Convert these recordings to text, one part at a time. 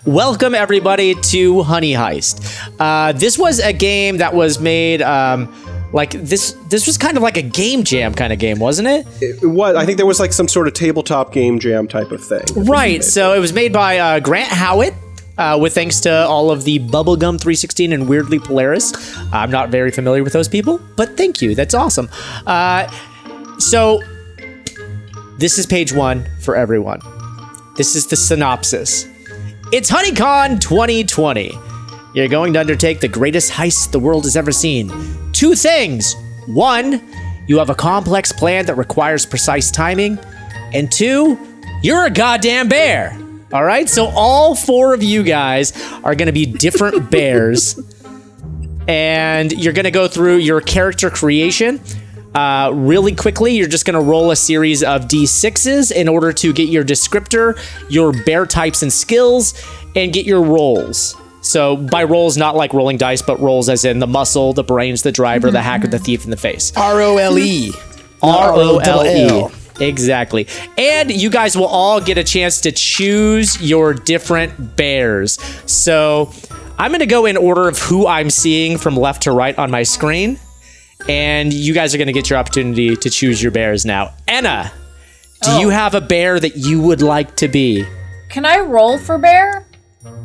Welcome everybody to Honey Heist. This was a game that was made this was kind of like a game jam kind of game, wasn't it? It was. I think there was like some sort of tabletop game jam type of thing. Right. So it was made by Grant Howitt. With thanks to all of the Bubblegum 316 and Weirdly Polaris. I'm not very familiar with those people, but thank you. That's awesome. So this is page 1 for everyone. This is the synopsis. It's HoneyCon 2020. You're going to undertake the greatest heist the world has ever seen. 2 things. 1, you have a complex plan that requires precise timing. And 2, you're a goddamn bear. All right? So all 4 of you guys are going to be different bears. And you're going to go through your character creation. Really quickly, you're just going to roll a series of D6s in order to get your descriptor, your bear types and skills, and get your rolls. So by rolls, not like rolling dice, but rolls as in the muscle, the brains, the driver, the hacker, the thief, and the face. R-O-L-E. R-O-L-E. Exactly. And you guys will all get a chance to choose your different bears. So I'm going to go in order of who I'm seeing from left to right on my screen. And you guys are going to get your opportunity to choose your bears now. Anna, do you have a bear that you would like to be? Can I roll for bear?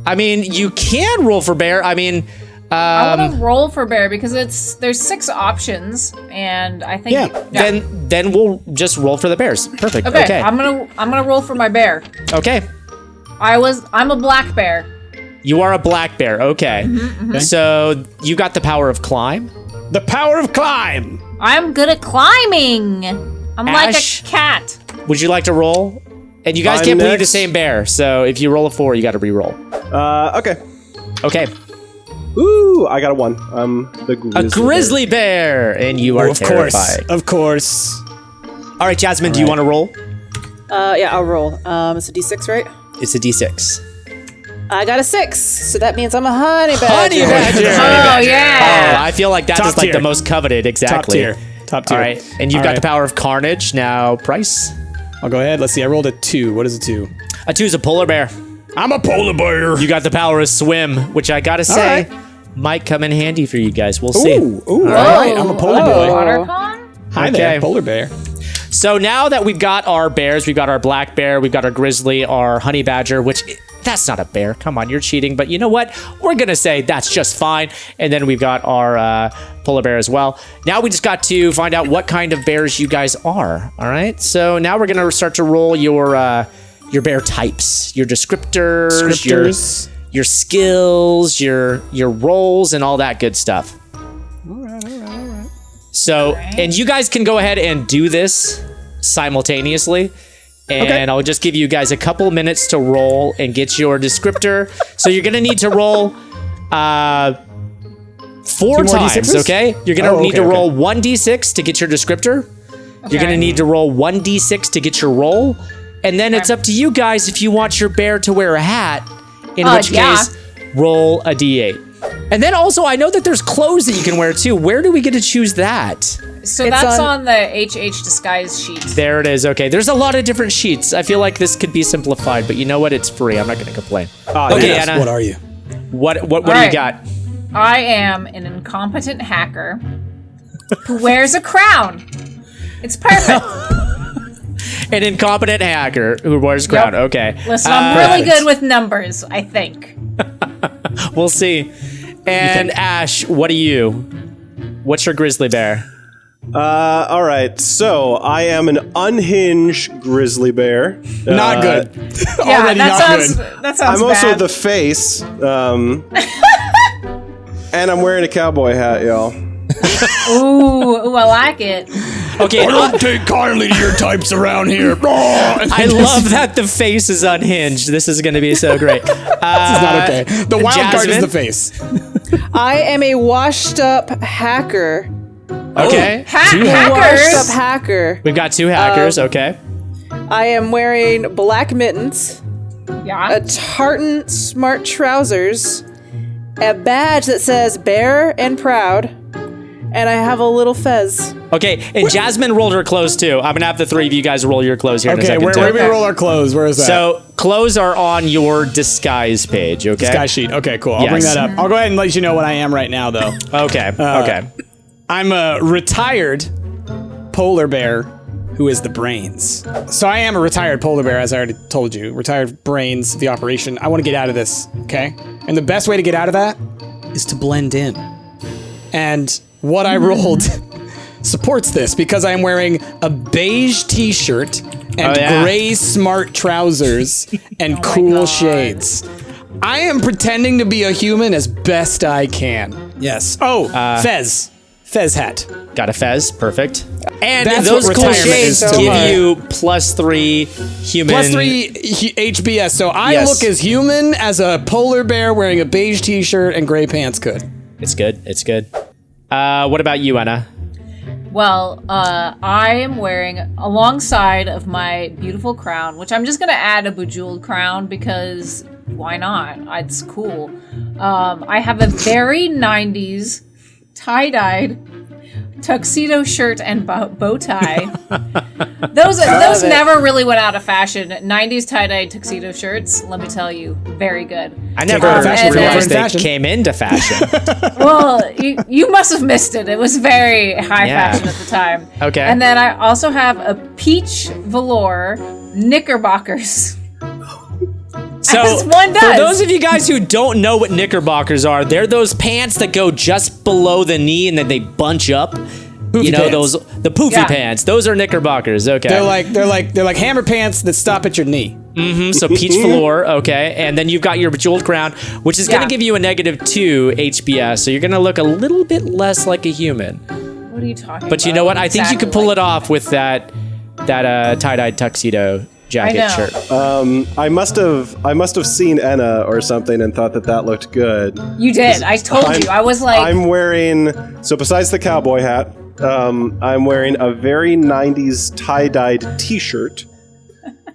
I mean, you can roll for bear. I mean, I want to roll for bear because there's 6 options, and I think Then we'll just roll for the bears. Perfect. Okay. I'm gonna roll for my bear. Okay. I'm a black bear. You are a black bear. Okay. So you got the power of climb. The power of climb. I'm good at climbing. I'm like a cat. Would you like to roll? And you guys can't be the same bear. So if you roll a 4, you got to re-roll. Okay. Okay. Ooh, I got a 1. I'm the grizzly. A grizzly bear, and you are terrified. Of course. All right, Jasmine, do you want to roll? Yeah, I'll roll. It's a D6, right? It's a D6. I got a 6, so that means I'm a honey badger. Honey badger. Oh, yeah. Oh, I feel like that is like the most coveted. Exactly. Top tier. All right, and you've got the power of carnage. Now, Price. I'll go ahead. Let's see. I rolled a 2. What is a 2? A 2 is a polar bear. I'm a polar bear. You got the power of swim, which I gotta say might come in handy for you guys. We'll see. Ooh, all right. I'm a polar boy. WaterCon? Hi there, polar bear. So now that we've got our bears, we've got our black bear, we've got our grizzly, our honey badger, which that's not a bear. Come on, you're cheating. But you know what? We're going to say that's just fine. And then we've got our polar bear as well. Now we just got to find out what kind of bears you guys are. All right. So now we're going to start to roll your bear types, your descriptors, your skills, your rolls, and all that good stuff. All right. So, and you guys can go ahead and do this simultaneously. And I'll just give you guys a couple minutes to roll and get your descriptor. So you're going to need to roll 4 times, D6s? Okay? You're going to need to roll 1d6 to get your descriptor. Okay. You're going to need to roll 1d6 to get your roll. And then it's up to you guys if you want your bear to wear a hat, in which case, roll a d8. And then also, I know that there's clothes that you can wear too. Where do we get to choose that? So that's on the HH disguise sheet. There it is. Okay, there's a lot of different sheets. I feel like this could be simplified, but you know what? It's free. I'm not going to complain. Okay, yes. Anna. What are you? What do you got? I am an incompetent hacker who wears a crown. It's perfect. An incompetent hacker who wears a crown. Okay. Listen, I'm really good with numbers, I think. We'll see. And Ash, what are you? What's your grizzly bear? All right. So I am an unhinged grizzly bear. Not good. Yeah, Already that sounds I'm bad. also the face. And I'm wearing a cowboy hat, y'all. Ooh, I like it. Okay, I don't take kindly to your types around here. I love that the face is unhinged. This is going to be so great. This is not okay. The wild card is the face. I am a washed up hacker. Okay. Washed up hacker. We've got 2 hackers. Okay. I am wearing black mittens, Yeah. a tartan smart trousers, a badge that says bear and proud, and I have a little fez. Okay, and Jasmine rolled her clothes too. I'm gonna have the three of you guys roll your clothes here in a Okay, second. where do we roll our clothes? Where is that? So clothes are on your disguise page. Okay. Disguise sheet. Okay, cool. I'll bring Yes. that up. I'll go ahead and let you know what I am right now, though. Okay. Okay. I'm a retired polar bear who is the brains. So I am a retired polar bear, as I already told you. Retired brains of the operation. I want to get out of this, okay? And the best way to get out of that is to blend in. And what I rolled supports this because I am wearing a beige t-shirt and gray smart trousers and cool shades. I am pretending to be a human as best I can. Yes. Oh, fez. Fez hat. Got a fez. Perfect. And That's those what cool retirement shades is to give me. you +3 human. +3 HBS. So I Yes. look as human as a polar bear wearing a beige t-shirt and gray pants could. It's good. It's good. What about you, Anna? Well, I am wearing, alongside of my beautiful crown, which I'm just going to add a bejeweled crown because why not? It's cool. I have a very 90s tie-dyed tuxedo shirt and bow tie. Those never really went out of fashion. 90s tie-dyed tuxedo shirts, let me tell you, very good. I never fashion, realized they fashion. came into fashion. Well, you must have missed it. It was very high Yeah. fashion at the time. Okay. And then I also have a peach velour knickerbockers. So, As one does. for those of you guys who don't know what knickerbockers are, they're those pants that go just below the knee and then they bunch up. You know, pants. the poofy Yeah. pants. Those are knickerbockers. Okay. They're like hammer pants that stop at your knee. So peach velour, okay, and then you've got your bejeweled crown, which is going to Yeah. give you a -2 HBS, so you're going to look a little bit less like a human. What are you talking about? But you know what? I think you could pull Exactly it off with that tie-dyed tuxedo jacket I know. shirt. I must have seen Enna or something and thought that looked good. You did. I told you. I was like, I'm wearing, so besides the cowboy hat, I'm wearing a very 90s tie-dyed t-shirt.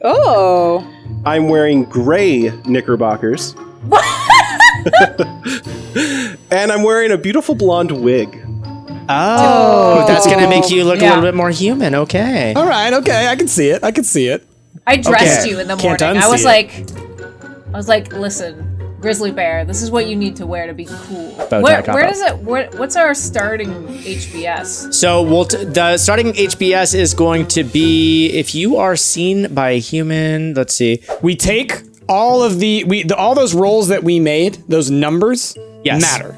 Oh. I'm wearing gray knickerbockers. And I'm wearing a beautiful blonde wig. Oh, that's going to make you look a Yeah. little bit more human. Okay. All right, okay, I can see it. I can see it. I dressed Okay. you in the Can't morning. I was unsee like, listen, Grizzly Bear, this is what you need to wear to be cool. Bow tie Where combo. does it? What's our starting HBS? So the starting HBS is going to be if you are seen by a human. Let's see. We take all of all those rolls that we made, those numbers Yes. matter.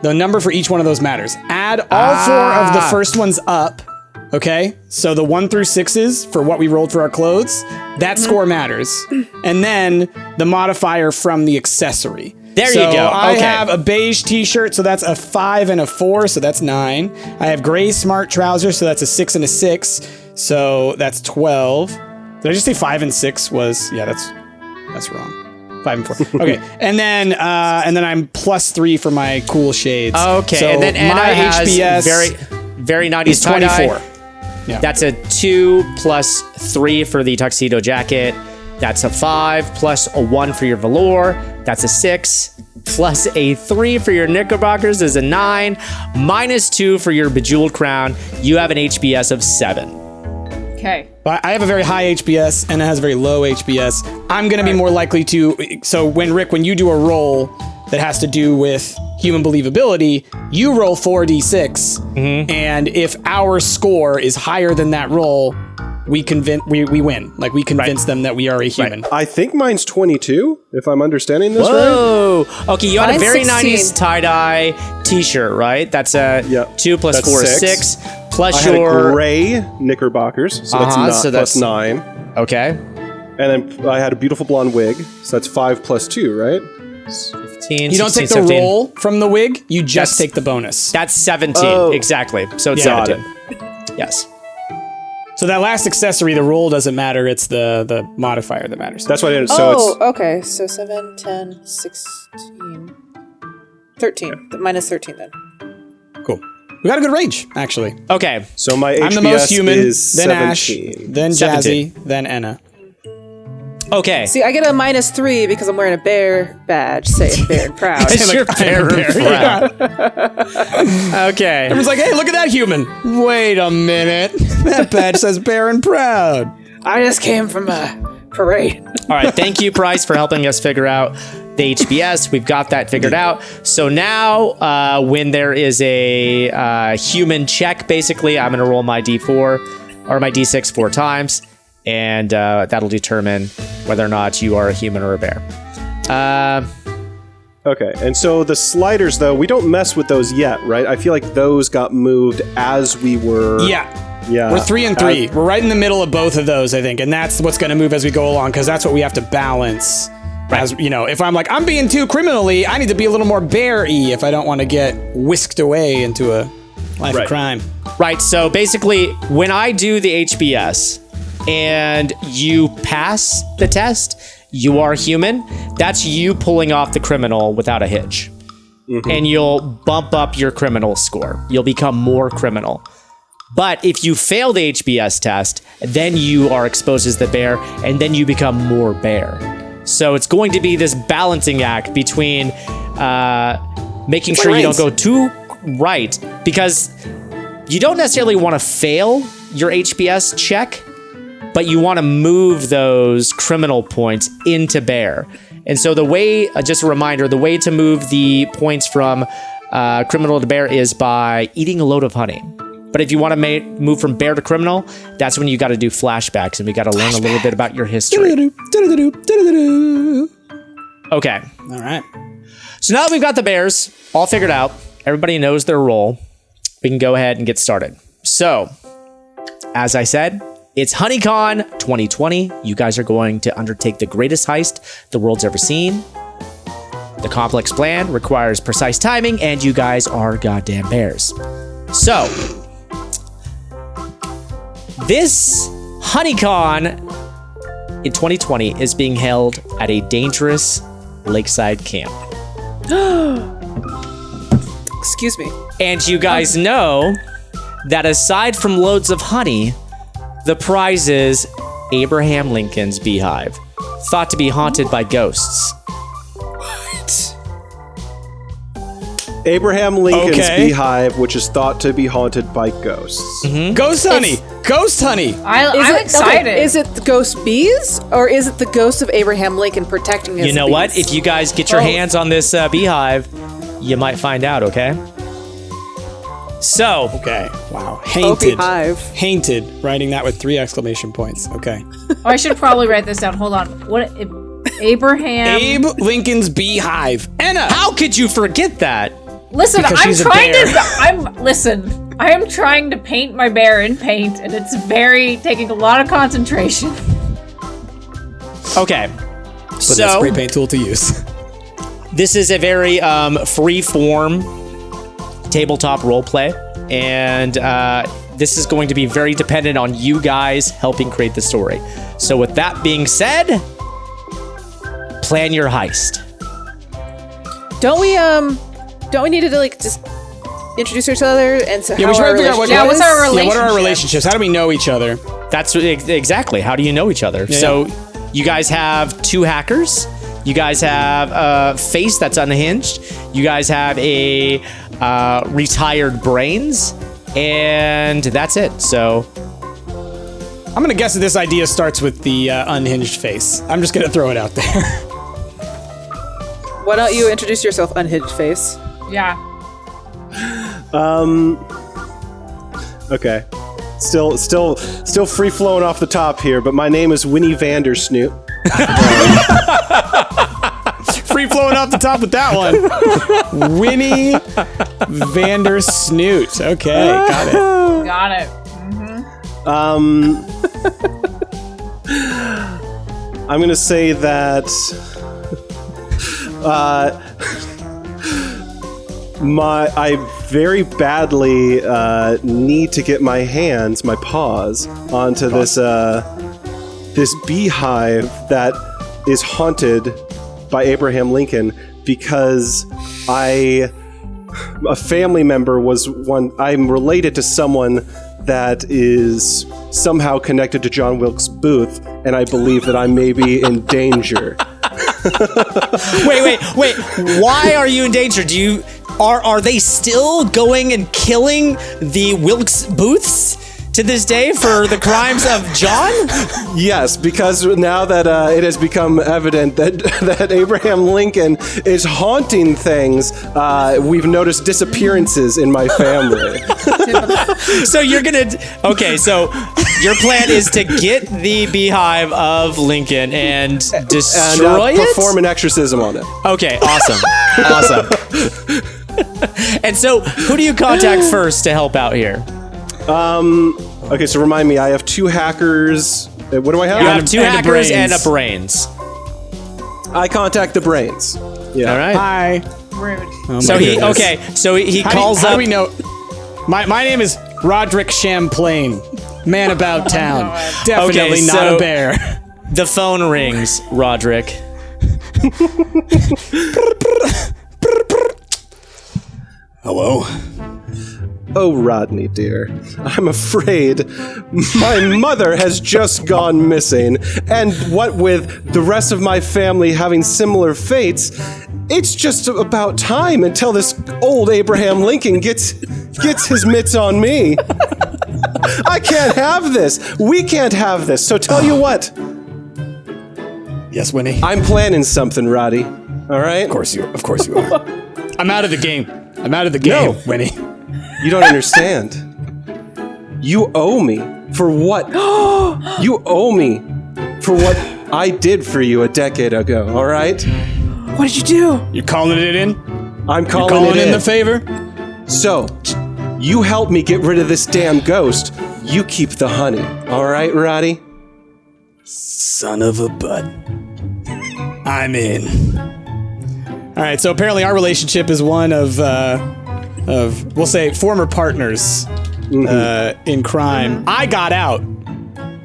The number for each one of those matters. Add all 4 of the first ones up. Okay, so the 1 through 6s for what we rolled for our clothes, that score matters. And then the modifier from the accessory. There So you go. I Okay. have a beige t-shirt, so that's a 5 and a 4, so that's 9. I have gray smart trousers, so that's a 6 and a 6, so that's 12. Did I just say 5 and 6 was? Yeah, that's wrong. 5 and 4. Okay, and then I'm +3 for my cool shades. Okay, so and then Anna my has HBS very 90s is tie-dye. 24. Yeah. That's a 2 plus 3 for the tuxedo jacket. That's a 5 plus a 1 for your velour. That's a 6 plus a 3 for your knickerbockers is a 9 minus 2 for your bejeweled crown. You have an HBS of 7. Okay. But I have a very high HBS and it has a very low HBS. I'm going to be more likely to. So when you do a roll that has to do with human believability, you roll 4d6, and if our score is higher than that roll, we win. Like we convince them that we are a human. I think mine's 22, if I'm understanding this right. Whoa. Okay, you had a Mine's very 16. 90s tie-dye t-shirt, right? That's a Yep. 2 plus That's 4 is 6. 6. Plus I had a your... gray knickerbockers, so that's, so plus that's- 9. Okay. And then I had a beautiful blonde wig, so that's 5 plus 2, right? 15, You don't 16, take the 17. roll from the wig, you just That's- take the bonus. That's 17, Oh. exactly. So it's Yeah. 17. Yes. So that last accessory, the roll doesn't matter, it's the modifier that matters. That's what I did. So it's Okay. So 7, 10, 16, 13. Minus 13 then. Cool. We got a good range, actually. Okay. so my HBS I'm the most human, is then 17. Ash, then 17. Jazzy, then Enna. Okay. See, I get a -3 because I'm wearing a bear badge saying bear and proud. It's your bear and proud. Okay. Everyone's like, hey, look at that human. Wait a minute. That badge says bear and proud. I just came from a parade. All right. Thank you, Bryce, for helping us figure out the HBS. We've got that figured out. So now when there is a human check, basically, I'm going to roll my D4 or my D6 4 times. And that'll determine whether or not you are a human or a bear. Okay, and so the sliders, though, we don't mess with those yet, right? I feel like those got moved as we were... Yeah. Yeah. We're 3 and 3. We're right in the middle of both of those, I think. And that's what's going to move as we go along, because that's what we have to balance. As you know, if I'm like, I'm being too criminally, I need to be a little more bear-y if I don't want to get whisked away into a life of crime. Right, so basically, when I do the HBS... and you pass the test, you are human, that's you pulling off the criminal without a hitch. Mm-hmm. And you'll bump up your criminal score. You'll become more criminal. But if you fail the HBS test, then you are exposed as the bear, and then you become more bear. So it's going to be this balancing act between making sure you don't go too right, because you don't necessarily want to fail your HBS check, but you want to move those criminal points into bear. And so the way, just a reminder, the way to move the points from criminal to bear is by eating a load of honey. But if you want to move from bear to criminal, that's when you got to do flashbacks, and we got to learn a little bit about your history. Okay. All right. So now that we've got the bears all figured out, everybody knows their role, we can go ahead and get started. So, as I said, it's HoneyCon 2020. You guys are going to undertake the greatest heist the world's ever seen. The complex plan requires precise timing, and you guys are goddamn bears. So, this HoneyCon in 2020 is being held at a dangerous lakeside camp. Excuse me. And you guys know that aside from loads of honey, the prize is Abraham Lincoln's beehive, thought to be haunted by ghosts. What? Abraham Lincoln's beehive, which is thought to be haunted by ghosts. Mm-hmm. Ghost honey! Ghost honey! I'm excited. Okay, is it the ghost bees, or is it the ghost of Abraham Lincoln protecting his You know bees? what? If you guys get your hands on this beehive, you might find out, okay? So, Okay. Wow. Hainted. beehive. Hainted. Writing that with 3 exclamation points. Okay. Oh, I should probably write this down. Hold on. What? Abraham. Abe Lincoln's beehive. Anna! how could you forget that? Listen, Because I'm she's a trying bear. to. Listen. I am trying to paint my bear in paint, and it's taking a lot of concentration. Okay. But So, that spray paint tool to use. this is a very free-form tabletop roleplay, and this is going to be very dependent on you guys helping create the story. So with that being said, plan your heist. Don't we need to like just introduce each other and so Yeah, how we should our probably figure out relationship what's is? our Yeah, what are our relationship? relationships? How do we know each other? That's exactly. How do you know each other? So you guys have 2 hackers. You guys have a face that's unhinged. You guys have a retired brains. And that's it. So I'm going to guess that this idea starts with the unhinged face. I'm just going to throw it out there. Why don't you introduce yourself, unhinged face? Yeah. Okay. Still free flowing off the top here, but my name is Winnie Vandersnoot. Free flowing off the top with that one. Winnie Vandersnoot. Okay, got it. Got it. I'm gonna say that I very badly need to get my paws onto this beehive that is haunted by Abraham Lincoln because a family member I'm related to someone that is somehow connected to John Wilkes Booth, and I believe that I may be in danger. Wait. Why are you in danger? Are they still going and killing the Wilkes Booths to this day for the crimes of John? Yes, because now that it has become evident that Abraham Lincoln is haunting things, we've noticed disappearances in my family. So you're gonna... Okay, so your plan is to get the beehive of Lincoln and destroy and it? perform an exorcism on it. Okay, awesome. And so, who do you contact first to help out here? Okay, so remind me, I have 2 hackers. What do I have? You have 2 and a hackers and a brains. brains. I contact the brains. Yeah. All right. Hi. Rude. Oh So my he goodness. he calls How up. do we know? My name is Roderick Champlain, man about town. God. Definitely Okay, not so- a bear. The phone rings, Roderick. Hello. Oh, Rodney, dear. I'm afraid my mother has just gone missing, and what with the rest of my family having similar fates, it's just about time until this old Abraham Lincoln gets his mitts on me. I can't have this. We can't have this. So tell you what, Yes, Winnie. I'm planning something, Roddy. All right? Of course you are. I'm out of the game. No. Winnie. You don't understand. You owe me for what? You owe me for what I did for you a decade ago, all right? What did you do? You calling it in? I'm calling Calling it in in. the favor? So, you help me get rid of this damn ghost. You keep the honey, all right, Roddy? Son of a butt. I'm in. All right, so apparently our relationship is one of we'll say former partners in crime. I got out,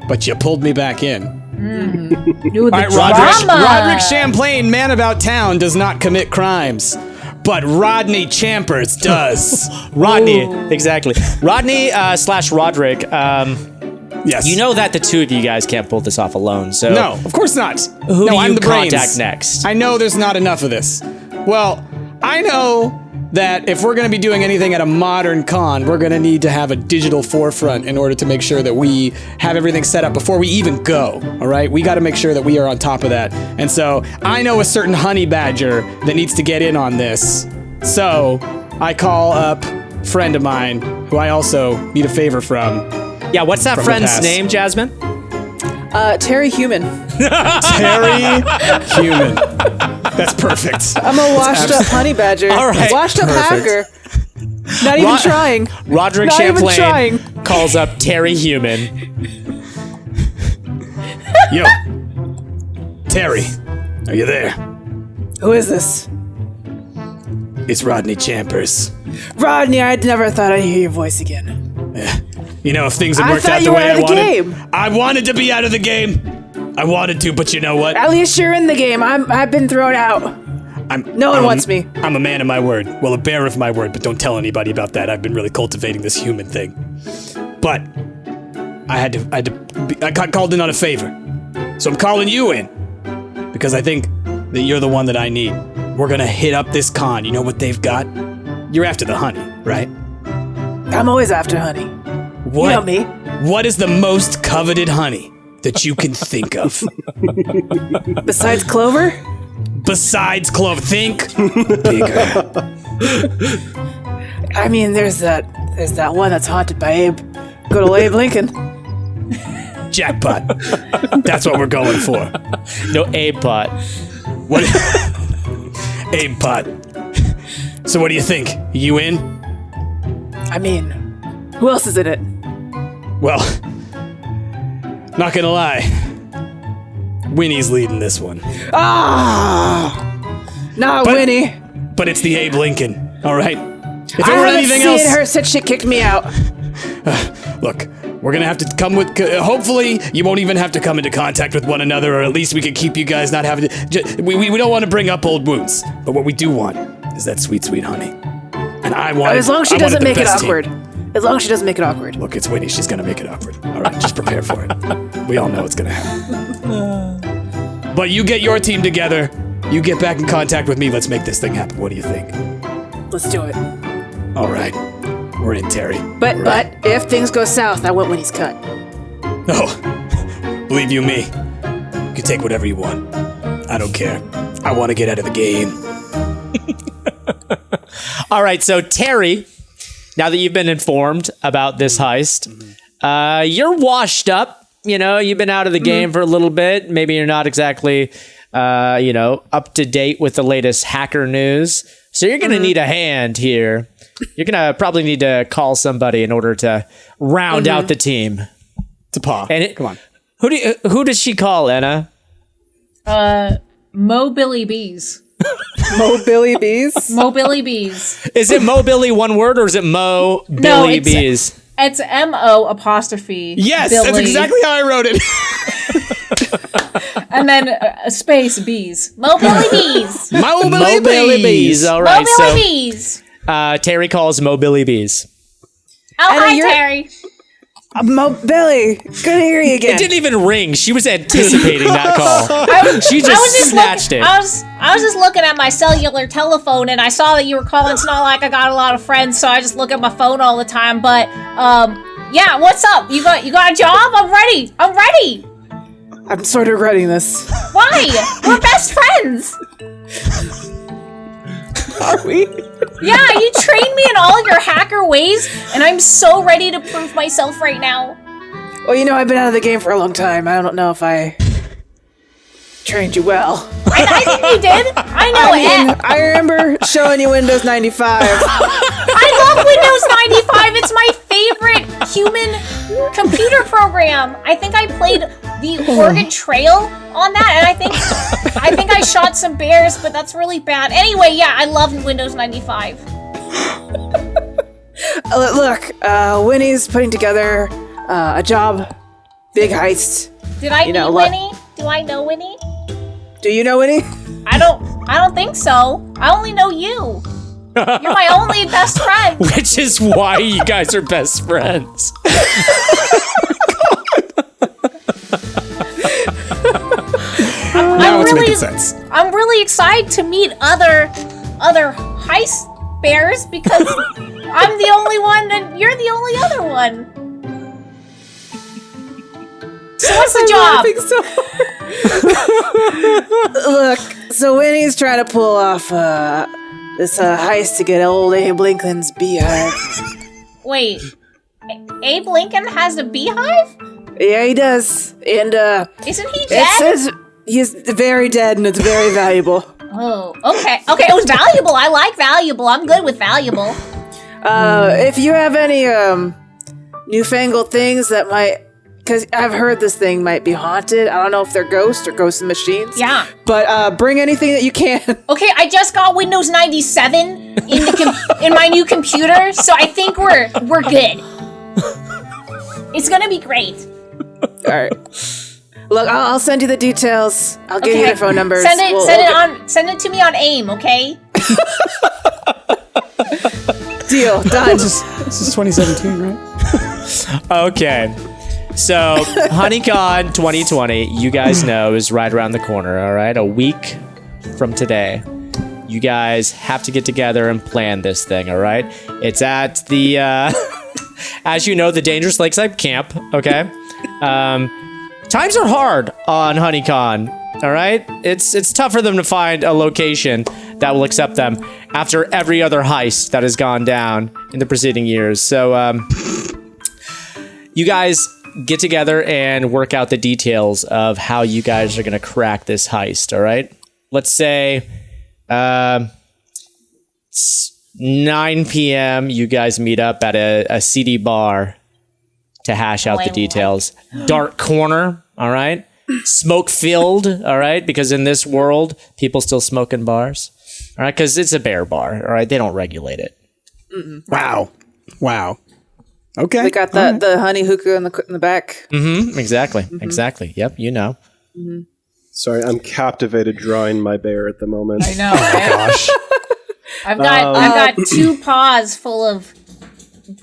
but you pulled me back in. You All right, Roderick Champlain, man about town, does not commit crimes, but Rodney Champers does. Rodney, exactly. Rodney slash Roderick. Yes. You know that the two of you guys can't pull this off alone. So No, of course not. Who do I'm you the brains. contact next? I know there's not enough of this. Well, I know that if we're going to be doing anything at a modern con, we're going to need to have a digital forefront in order to make sure that we have everything set up before we even go. All right? We got to make sure that we are on top of that. And so I know a certain honey badger that needs to get in on this. So I call up a friend of mine who I also need a favor from. yeah, what's that From the friend's past. name, Jasmine? Terry Human. Terry Human. That's perfect. I'm a washed up honey badger. All right. Washed up Perfect. hacker. Not even trying. Roderick Not even Champlain trying. calls up Terry Human. Yo. Terry, are you there? Who is this? It's Rodney Champers. Rodney, I never thought I'd hear your voice again. You know, if things had I worked thought out the you were way out I of the wanted, game. I wanted to be out of the game. I wanted to, but you know what? At least you're in the game. I've been thrown out. No one wants me. I'm a man of my word. Well, a bear of my word, but don't tell anybody about that. I've been really cultivating this human thing. But I got called in on a favor. So I'm calling you in because I think that you're the one that I need. We're gonna hit up this con. You know what they've got? You're after the honey, right? I'm always after honey. What? You know me. What is the most coveted honey that you can think of? Besides Clover? Besides clove, think bigger. I mean, there's that one that's haunted by Abe. Good old Abe Lincoln. Jackpot. That's what we're going for. No, Abe pot. What? Abe pot. So what do you think? You in? I mean, who else is in it? Well, not gonna lie. Winnie's leading this one. Not But- Winnie. But it's the Abe Lincoln, all right? If it I were haven't anything seen else, her since she kicked me out. look, we're gonna have to come with. Hopefully, you won't even have to come into contact with one another, or at least we can keep you guys not having to. We don't want to bring up old wounds, but what we do want is that sweet, sweet honey. And I want. As long as she I wanted doesn't the make it best team. awkward. As long as she doesn't make it awkward. Look, it's Winnie. She's gonna make it awkward. All right, just prepare for it. We all know it's gonna happen. But you get your team together. You get back in contact with me. Let's make this thing happen. What do you think? Let's do it. All right, we're in, Terry. But if things go south, I want Winnie's cut. Oh, believe you me, you can take whatever you want. I don't care. I want to get out of the game. All right, so Terry, now that you've been informed about this heist, you're washed up. You know, you've been out of the game for a little bit. Maybe you're not exactly, up to date with the latest hacker news. So you're going to need a hand here. You're going to probably need to call somebody in order to round out the team. To paw. And Come on. Who does she call, Anna? Mobilly Bees. Mobilly Bees? Mobilly Bees. Is it Mobilly one word or is it Mo Billy Bees? It's M-O''. Yes, Billy, that's exactly how I wrote it. and then a space bees. Mobilly Bees. Mobilly Bees. All right, Mobilly Bees. Terry calls Mobilly Bees. Oh, Anna, hi, you're- Terry. Billy, good to hear you again. It didn't even ring. She was anticipating that call. She I was just snatched looking, it. I was just looking at my cellular telephone, and I saw that you were calling. It's not like I got a lot of friends, so I just look at my phone all the time. But yeah, what's up? You got a job? I'm ready. I'm sort of regretting this. Why? We're best friends. Are we? Yeah, you trained me in all your hacker ways, and I'm so ready to prove myself right now. Well, I've been out of the game for a long time. I don't know if I trained you well. I think you did. I know it. I remember showing you Windows 95. I love Windows 95. It's my favorite human computer program. I think I played the Oregon Trail on that, and I think I shot some bears, but that's really bad. Anyway, yeah, I love Windows 95. Look, Winnie's putting together a job, big heist. Did I meet what? Winnie? Do I know Winnie? Do you know Winnie? I don't think so. I only know you. You're my only best friend. Which is why you guys are best friends. Now it's making sense. I'm really excited to meet other heist bears because I'm the only one and you're the only other one. So what's the job? Look, so Winnie's trying to pull off this heist to get old Abe Lincoln's beehive. Wait, Abe Lincoln has a beehive? Yeah, he does. And Isn't he it dead? says he's very dead and it's very valuable. Oh, okay. Okay, it was valuable. I like valuable. I'm good with valuable. If you have any newfangled things that might, because I've heard this thing might be haunted. I don't know if they're ghosts or ghosts in machines. Yeah. But bring anything that you can. Okay, I just got Windows 97 in my new computer, so I think we're good. It's gonna be great. All right. Look, I'll send you the details. I'll give you the phone numbers. Send it to me on AIM, okay? Deal. Done. This is 2017, right? Okay. So, HoneyCon 2020, you guys know, is right around the corner, all right? A week from today. You guys have to get together and plan this thing, all right? It's at the, as you know, the Dangerous Lakeside Camp, okay? Times are hard on HoneyCon, all right? It's tough for them to find a location that will accept them after every other heist that has gone down in the preceding years. So, you guys get together and work out the details of how you guys are going to crack this heist, all right? Let's say 9 p.m. you guys meet up at a CD bar to hash out the details. Dark corner, all right? Smoke filled, all right? Because in this world, people still smoke in bars, all right? Because it's a bear bar, all right? They don't regulate it. Wow. Okay. They got the honey hookah in the back. Exactly. Exactly. Yep, you know. Sorry, I'm captivated drawing my bear at the moment. I know. Gosh. I've got 2 paws full of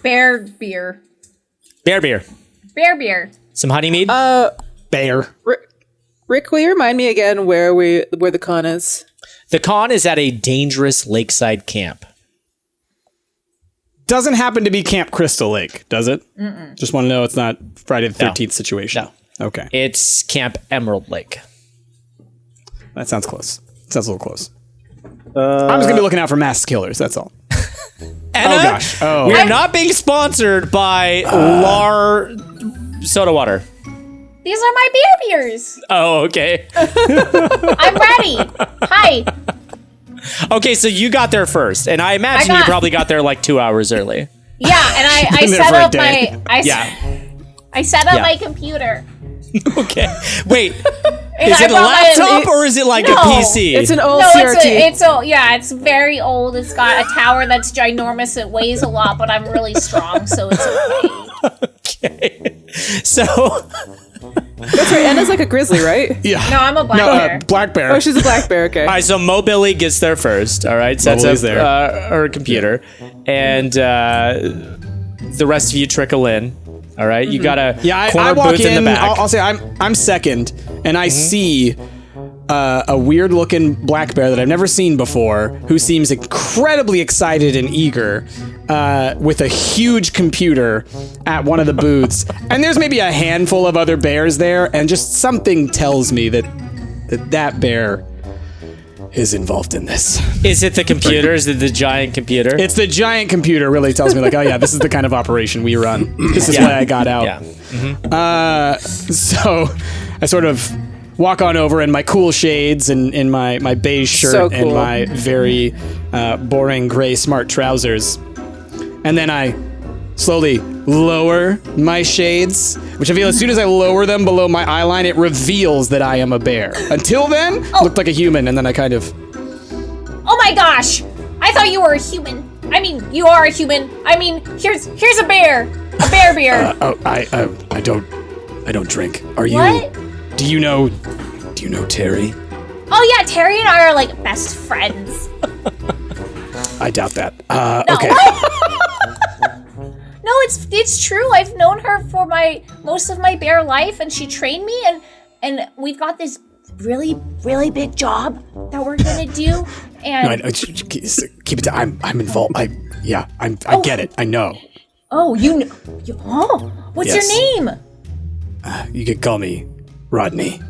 Bear beer. Bear beer. Bear beer. Some honey mead. Bear. Rick, will you remind me again where the con is? The con is at a dangerous lakeside camp. Doesn't happen to be Camp Crystal Lake, does it? Just want to know it's not Friday the 13th situation. No. Okay. It's Camp Emerald Lake. That sounds close. Sounds a little close. I'm just going to be looking out for mass killers, that's all. Anna, Oh, gosh. Oh. We are not being sponsored by Lar Soda Water. These are my beer beers. Oh, okay. I'm ready. Hi. Okay, so you got there first, and I imagine you probably got there like 2 hours early. Yeah, and I Been there set for a up day. I set up Yeah. my computer. Okay. Wait, And is I it a brought my- laptop or is it like No, a PC? It's an old No, CRT. it's very old. It's got a tower that's ginormous. It weighs a lot, but I'm really strong, so it's okay. Okay. So, That's right. Anna's like a grizzly, right? Yeah. No, I'm a black bear. Black bear. Oh, she's a black bear. Okay. all right, so Mobilia gets there first, all right? Sets Mobilia's up there. her computer, and the rest of you trickle in, all right? You got a Yeah, corner I walk booth in the back. I'll say I'm second, and I see a weird-looking black bear that I've never seen before, who seems incredibly excited and eager, with a huge computer at one of the booths. And there's maybe a handful of other bears there, and just something tells me that bear is involved in this. Is it the computer? Is it the giant computer? It's the giant computer really tells me, like, oh yeah, this is the kind of operation we run. This is Yeah. why I got out. Yeah. So I sort of walk on over in my cool shades and in my beige shirt So and cool. my very boring gray smart trousers. And then I slowly lower my shades, which I feel as soon as I lower them below my eyeline, it reveals that I am a bear. Until then, looked like a human, and then I kind of... Oh my gosh! I thought you were a human. I mean, you are a human. I mean, here's a bear. A bear beer. I don't drink. Are you... What? Do you know Terry? Oh yeah, Terry and I are like best friends. I doubt that. No, Okay. what? No, it's true. I've known her for most of my bear life, and she trained me, and we've got this really, really big job that we're gonna do. And Keep it down. I'm involved. I get it. I know. oh, what's Yes. your name? You could call me Rodney.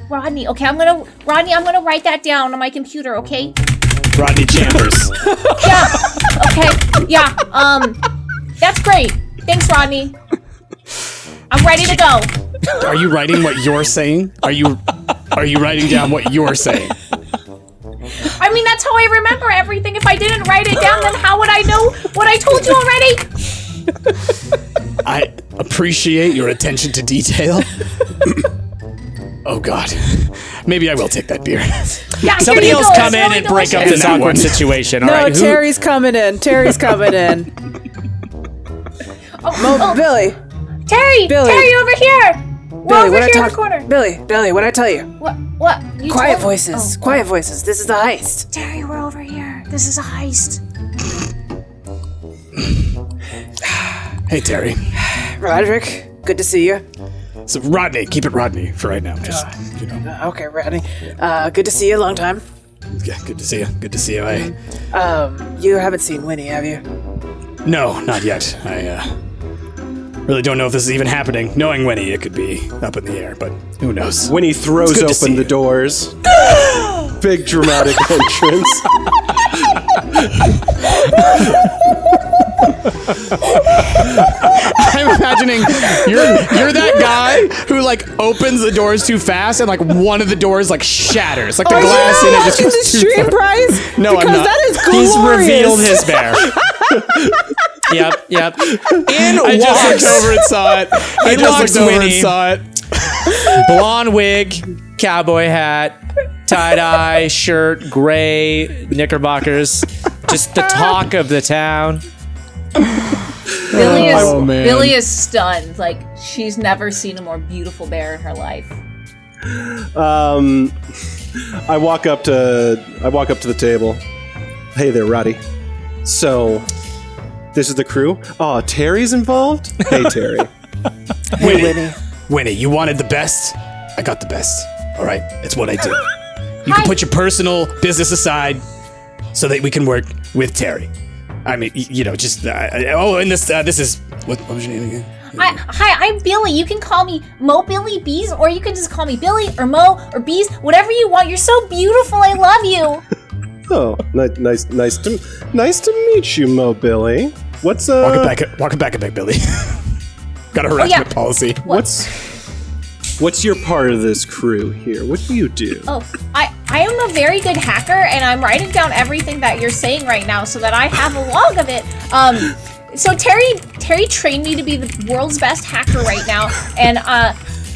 Rodney. Okay, I'm gonna write that down on my computer. Okay. Rodney Chambers. Yeah. Okay. Yeah. That's great. Thanks, Rodney. I'm ready to go. Are you writing what you're saying? Are you writing down what you're saying? I mean, that's how I remember everything. If I didn't write it down, then how would I know what I told you already? I appreciate your attention to detail. Oh God. Maybe I will take that beer. Yeah, Somebody here you else go. come It's in really and break up delicious. this That awkward one. situation, all No, right? Terry's coming in. Terry's coming in. Oh, Billy, Terry! Billy. Terry, over here! We're Billy, over what I here in talk? the corner. Billy, what I tell you? What? You Quiet told- voices. Oh. Quiet voices. This is the heist. Terry, we're over here. This is a heist. Hey Terry. Roderick, good to see you. So Rodney, keep it Rodney for right now. Just Okay, Rodney. Good to see you. Long time. yeah, good to see you. Good to see you. You haven't seen Winnie, have you? No, not yet. I really don't know if this is even happening. Knowing Winnie, it could be up in the air, but who knows? When he throws It's good to see open the you. doors, big dramatic entrance. I'm imagining you're that guy who like opens the doors too fast and like one of the doors like shatters, like the glass in it just watching the goes too stream far. prize? No, I'm because not. that is He's glorious. revealed his bear. Yep. In I just looked walks over and saw it. I just walks looked over Winnie. and saw it. blonde wig, cowboy hat, tie-dye shirt, gray knickerbockers. Just the talk of the town. Billy is Oh, man. Billy is stunned. Like she's never seen a more beautiful bear in her life. I walk up to the table. Hey there, Roddy. So, This is the crew. Oh, Terry's involved? Hey, Terry. Winnie, you wanted the best? I got the best. All right, it's what I do. You can put your personal business aside so that we can work with Terry. I mean, just... and this is... What was your name again? Hi, I'm Billy. You can call me Mobilia Bees, or you can just call me Billy or Mo or Bees, whatever you want. You're so beautiful. I love you. Oh, nice to meet you, Mobilly. What's Walk it back a bit, Billy. Got a harassment policy. What's your part of this crew here? What do you do? Oh, I am a very good hacker, and I'm writing down everything that you're saying right now so that I have a log of it. So Terry trained me to be the world's best hacker right now, and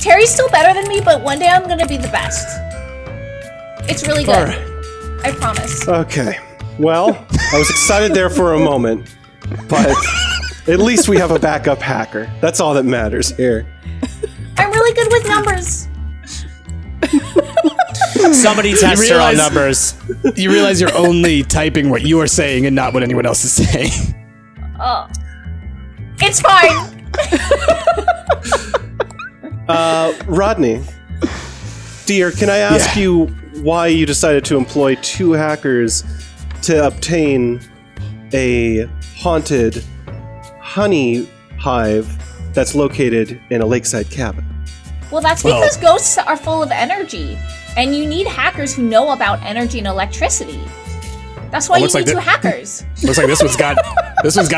Terry's still better than me, but one day I'm gonna be the best. It's really good. All right. I promise. Okay. Well, I was excited there for a moment, but at least we have a backup hacker. That's all that matters here. I'm really good with numbers. Somebody test her on numbers. You realize you're only typing what you are saying and not what anyone else is saying. Oh, it's fine. Rodney, dear, can I ask you why you decided to employ 2 hackers to obtain a haunted honey hive that's located in a lakeside cabin? Well, that's because ghosts are full of energy, and you need hackers who know about energy and electricity. That's why you need 2 hackers. Looks like this one's got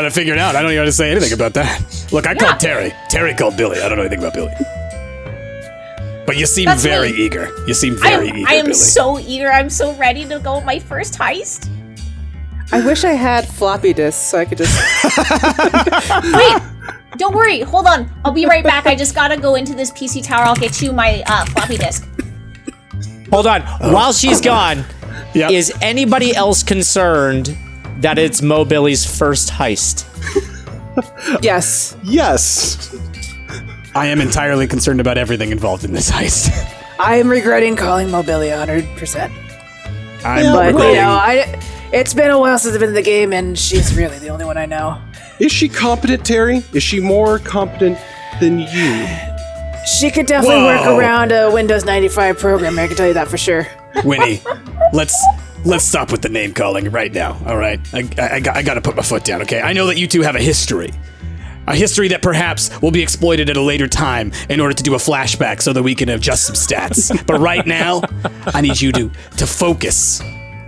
it figured out. I don't even have to say anything about that. Look, I called Terry. Terry called Billy. I don't know anything about Billy. But you seem very eager. You seem very eager, I am Billy. so eager. I'm so ready to go with my first heist. I wish I had floppy disks so I could just... Wait, don't worry. Hold on. I'll be right back. I just gotta go into this PC tower. I'll get you my floppy disk. Hold on. While she's gone, is anybody else concerned that it's Mobilia's first heist? Yes. Yes. I am entirely concerned about everything involved in this heist. I am regretting calling Mobilia 100%. But it's been a while since I've been in the game, and she's really the only one I know. Is she competent, Terry? Is she more competent than you? She could definitely work around a Windows 95 program, I can tell you that for sure. Winnie, let's stop with the name calling right now, all right? I gotta put my foot down, okay? I know that you two have a history that perhaps will be exploited at a later time in order to do a flashback so that we can adjust some stats. But right now, I need you to focus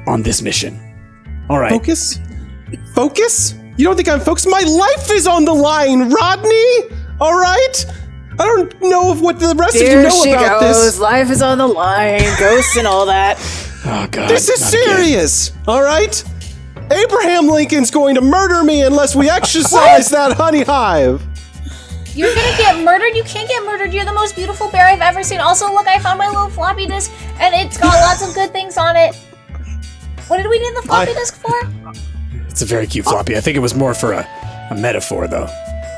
on this mission. All right. Focus? Focus? You don't think I'm focused? My life is on the line, Rodney! All right? I don't know what the rest of you know about this. Life is on the line, ghosts and all that. Oh, God. This is serious, all right? Abraham Lincoln's going to murder me unless we exercise that honey hive. You're gonna get murdered? You can't get murdered. You're the most beautiful bear I've ever seen. Also, look, I found my little floppy disk, and it's got lots of good things on it. What did we need the floppy disk for? It's a very cute floppy. I think it was more for a metaphor, though.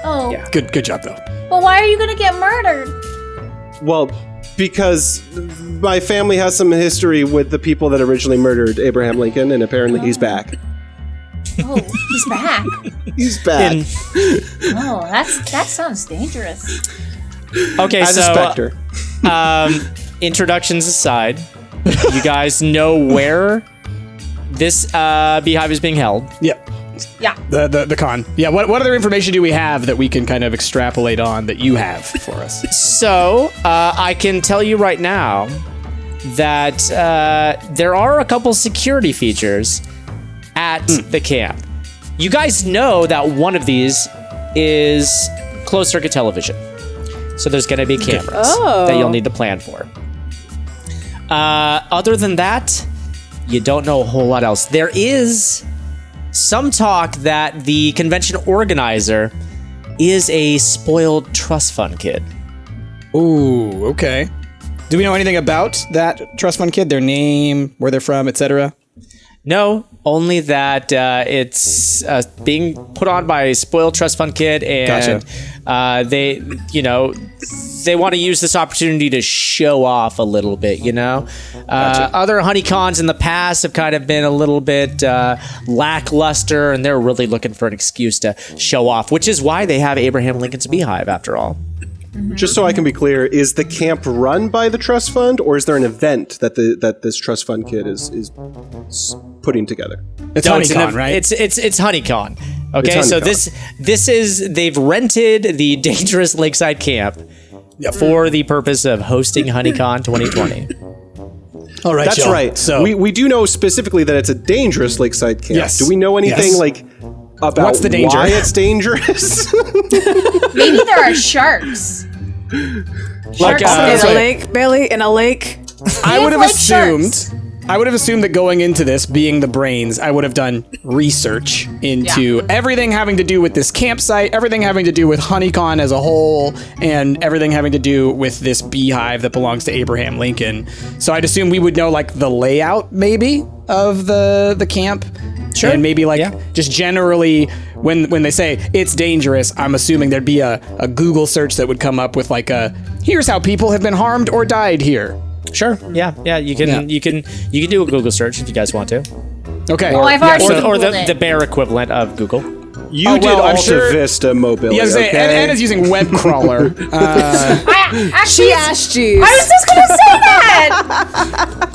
Oh. Yeah. Good job, though. But why are you gonna get murdered? Well, because my family has some history with the people that originally murdered Abraham Lincoln, and apparently he's back. Oh, he's back. He's back. Oh, that sounds dangerous. Okay, As a specter. Introductions aside, you guys know where this beehive is being held. Yep. Yeah. The con. Yeah, what other information do we have that we can kind of extrapolate on that you have for us? So, I can tell you right now that there are a couple security features at the camp. You guys know that one of these is closed circuit television. So there's going to be cameras that you'll need to plan for. Other than that, you don't know a whole lot else. There is some talk that the convention organizer is a spoiled trust fund kid. Ooh, okay. Do we know anything about that trust fund kid? Their name, where they're from, etc.? No, only that it's being put on by a spoiled trust fund kid, and they want to use this opportunity to show off a little bit, Other honeycons in the past have kind of been a little bit lackluster, and they're really looking for an excuse to show off, which is why they have Abraham Lincoln's Beehive, after all. Just so I can be clear, is the camp run by the trust fund, or is there an event that this trust fund kid is putting together? It's No, HoneyCon, right? It's HoneyCon. Okay, It's so HoneyCon. they've rented the dangerous lakeside camp for the purpose of hosting HoneyCon 2020. All right, That's y'all. right. So we do know specifically that it's a dangerous lakeside camp. Yes. Do we know anything Yes. about What's the danger? why it's dangerous? Maybe there are sharks. Sharks In a lake, Bailey, in a lake. I would have like assumed. sharks. I would have assumed that going into this, being the brains, I would have done research into everything having to do with this campsite, everything having to do with HoneyCon as a whole, and everything having to do with this beehive that belongs to Abraham Lincoln. So I'd assume we would know like the layout, maybe, of the camp. Sure. And maybe just generally when they say it's dangerous, I'm assuming there'd be a Google search that would come up with like here's how people have been harmed or died here. Sure. Yeah. You can do a Google search if you guys want to, Okay. Oh, I've already or Googled the it. bear equivalent of Google. You did I'm Alta sure- Vista Mobilia. Yeah, I was saying, okay? Anna's using web crawler. Actually, She asked Jeeves. I was just gonna say that.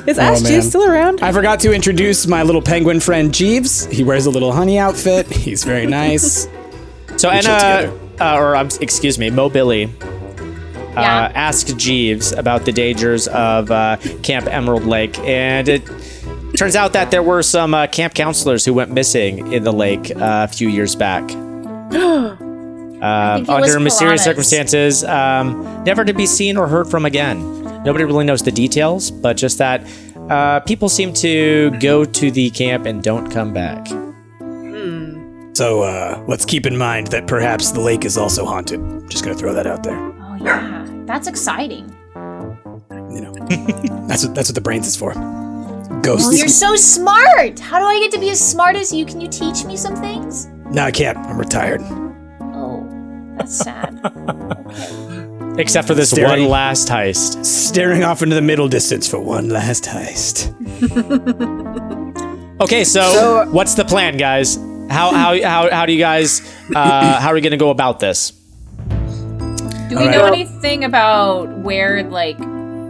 Is Ash man. Jeeves still around? I forgot to introduce my little penguin friend Jeeves. He wears a little honey outfit. He's very nice. So Anna, excuse me, Mobilia. Yeah. Asked Jeeves about the dangers of Camp Emerald Lake, and it turns out that there were some camp counselors who went missing in the lake a few years back. think it was Under mysterious piranhas. circumstances, never to be seen or heard from again. Nobody really knows the details, but just that people seem to go to the camp and don't come back. So let's keep in mind that perhaps the lake is also haunted. Just gonna throw that out there. Oh yeah, that's exciting. That's what the brains is for. Ghosts. Oh, you're so smart. How do I get to be as smart as you? Can you teach me some things? No, I can't. I'm retired. Oh, that's sad. Except for this Staring. one last heist. Staring off into the middle distance for one last heist. Okay, so what's the plan, guys? How do you guys how are we gonna go about this? Do we know anything about where,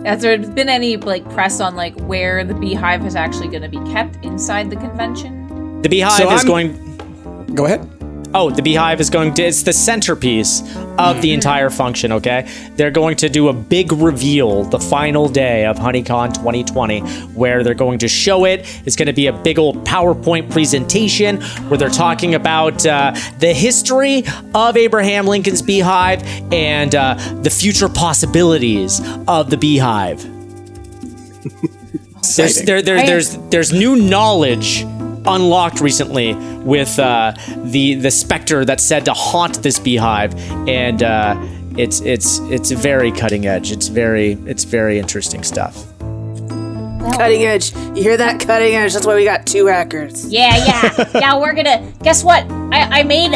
has there been any, press on, where the beehive is actually going to be kept inside the convention? The beehive So is I'm- going. Go ahead. Oh, the beehive is going to. It's the centerpiece of the entire function. Okay, they're going to do a big reveal the final day of HoneyCon 2020, where they're going to show it. It's going to be a big old PowerPoint presentation where they're talking about the history of Abraham Lincoln's beehive and the future possibilities of the beehive. There's new knowledge unlocked recently with the specter that's said to haunt this beehive, and it's very cutting edge. It's very interesting stuff. Cutting edge. You hear that? Cutting edge. That's why we got 2 hackers. Yeah. We're gonna. Guess what? I made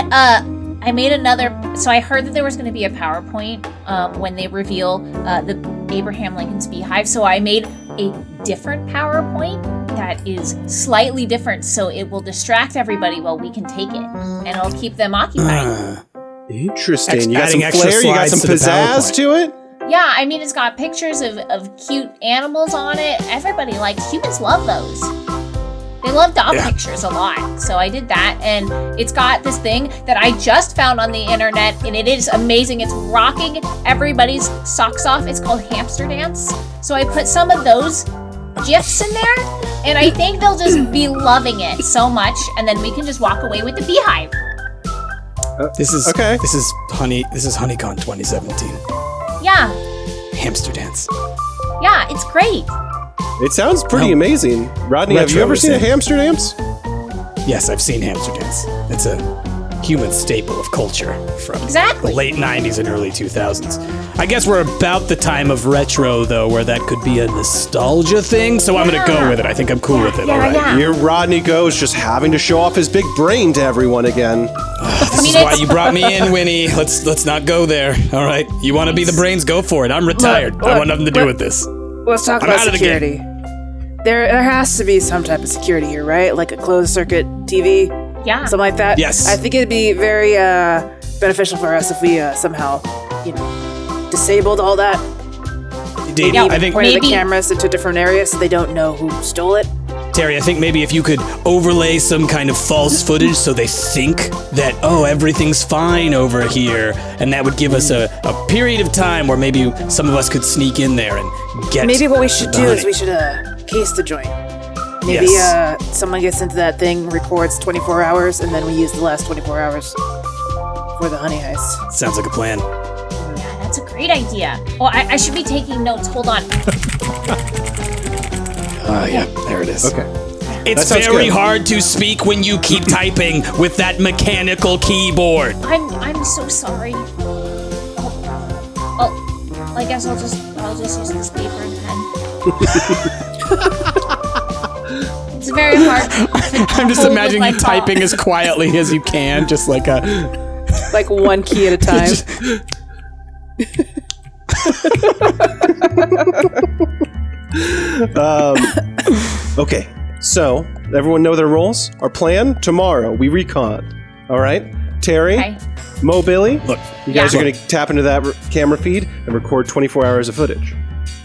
another. So I heard that there was gonna be a PowerPoint when they reveal the Abraham Lincoln's beehive. So I made a different PowerPoint that is slightly different, so it will distract everybody while we can take it, and it'll keep them occupied. Interesting. You got Adding some extra flair. You got some slides to the pizzazz PowerPoint. to it. Yeah, I mean, it's got pictures of cute animals on it. Everybody, humans love those. They love dog pictures a lot. So I did that, and it's got this thing that I just found on the internet, and it is amazing. It's rocking everybody's socks off. It's called Hamster Dance. So I put some of those GIFs in there, and I think they'll just be loving it so much, and then we can just walk away with the beehive. This is Okay. This is HoneyCon 2017. Yeah, Hamster dance. yeah, it's great. It sounds pretty Oh. amazing. Rodney, have you Retro ever is seen a in. hamster dance? Yes, I've seen hamster dance. It's a human staple of culture from Exactly. the late 90s and early 2000s. I guess we're about the time of retro, though, where that could be a nostalgia thing, so I'm gonna go with it. I think I'm cool with it, all right? Yeah. Here Rodney goes, just having to show off his big brain to everyone again. This is why you brought me in, Winnie. Let's not go there, all right? You want to be the brains? Go for it. I'm retired. I want nothing to do with this. Let's talk I'm about out of the game. security. There has to be some type of security here, right? Like a closed circuit TV, Yeah. something like that. Yes. I think it'd be very beneficial for us if we somehow, disabled all that. Indeed. Yeah, I think Pointed the maybe- cameras into different areas so they don't know who stole it. Terry, I think maybe if you could overlay some kind of false footage so they think that, oh, everything's fine over here, and that would give us a period of time where maybe some of us could sneak in there and get Maybe what we should the do is honey. we should case the joint. Maybe Yes. someone gets into that thing, records 24 hours, and then we use the last 24 hours for the honey heist. Sounds like a plan. Yeah, that's a great idea. Oh, I should be taking notes. Hold on. Oh, yeah, there it is. Okay. It's That sounds very good. hard to speak when you keep typing with that mechanical keyboard. I'm so sorry. Oh, I guess I'll just use this paper and pen. It's very hard. I'm just hold with imagining my you typing as quietly as you can, just like a. Like one key at a time. Okay, so everyone know their roles? Our plan? Tomorrow, we recon. All right? Terry, Okay. Mobilia, Look, you guys Yeah. are going to tap into that camera feed and record 24 hours of footage.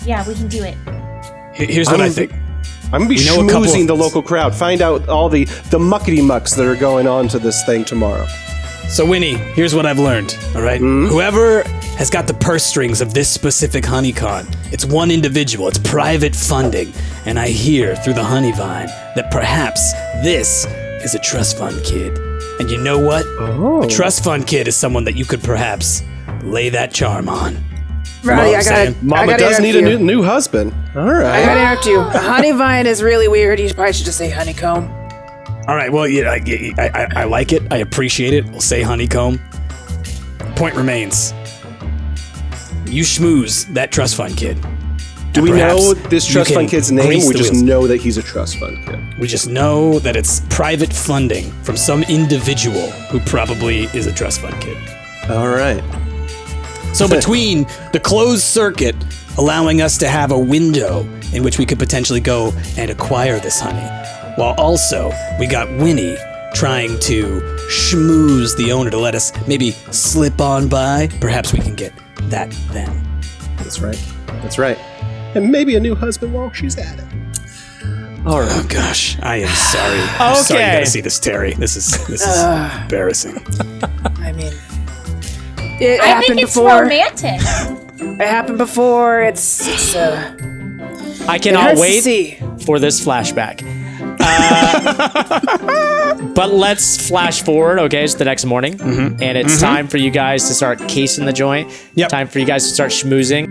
Yeah, we can do it. here's what I think. I'm going to be We know a couple of schmoozing the things. local crowd, find out all the muckety-mucks that are going on to this thing tomorrow. So, Winnie, here's what I've learned, all right? Whoever has got the purse strings of this specific honeycon, it's one individual, it's private funding. And I hear through the honey vine that perhaps this is a trust fund kid. And you know what? Oh. A trust fund kid is someone that you could perhaps lay that charm on. Rodney, I'm I saying. gotta, Mama I gotta does need interrupt a you. new husband. All I right. gotta interrupt you. Honey vine is really weird. You probably should just say honeycomb. All right, well, yeah, I like it. I appreciate it. We'll say honeycomb. Point remains. You schmooze that trust fund kid. Do we Perhaps know this you trust can fund kid's name? grease We the just wheels. know that he's a trust fund kid. We just know that it's private funding from some individual who probably is a trust fund kid. All right. So between the closed circuit allowing us to have a window in which we could potentially go and acquire this honey, while also we got Winnie trying to schmooze the owner to let us maybe slip on by, perhaps we can get that then. That's right. That's right. And maybe a new husband while she's at it. All right. Oh gosh, I am sorry. I'm sorry you Okay. gotta see this, Terry. This is embarrassing. I mean, it I happened think it's before. romantic. It happened before. It's I it cannot hurts to wait see. for this flashback. But let's flash forward, okay, it's the next morning. And it's time for you guys to start casing the joint. Yep. Time for you guys to start schmoozing.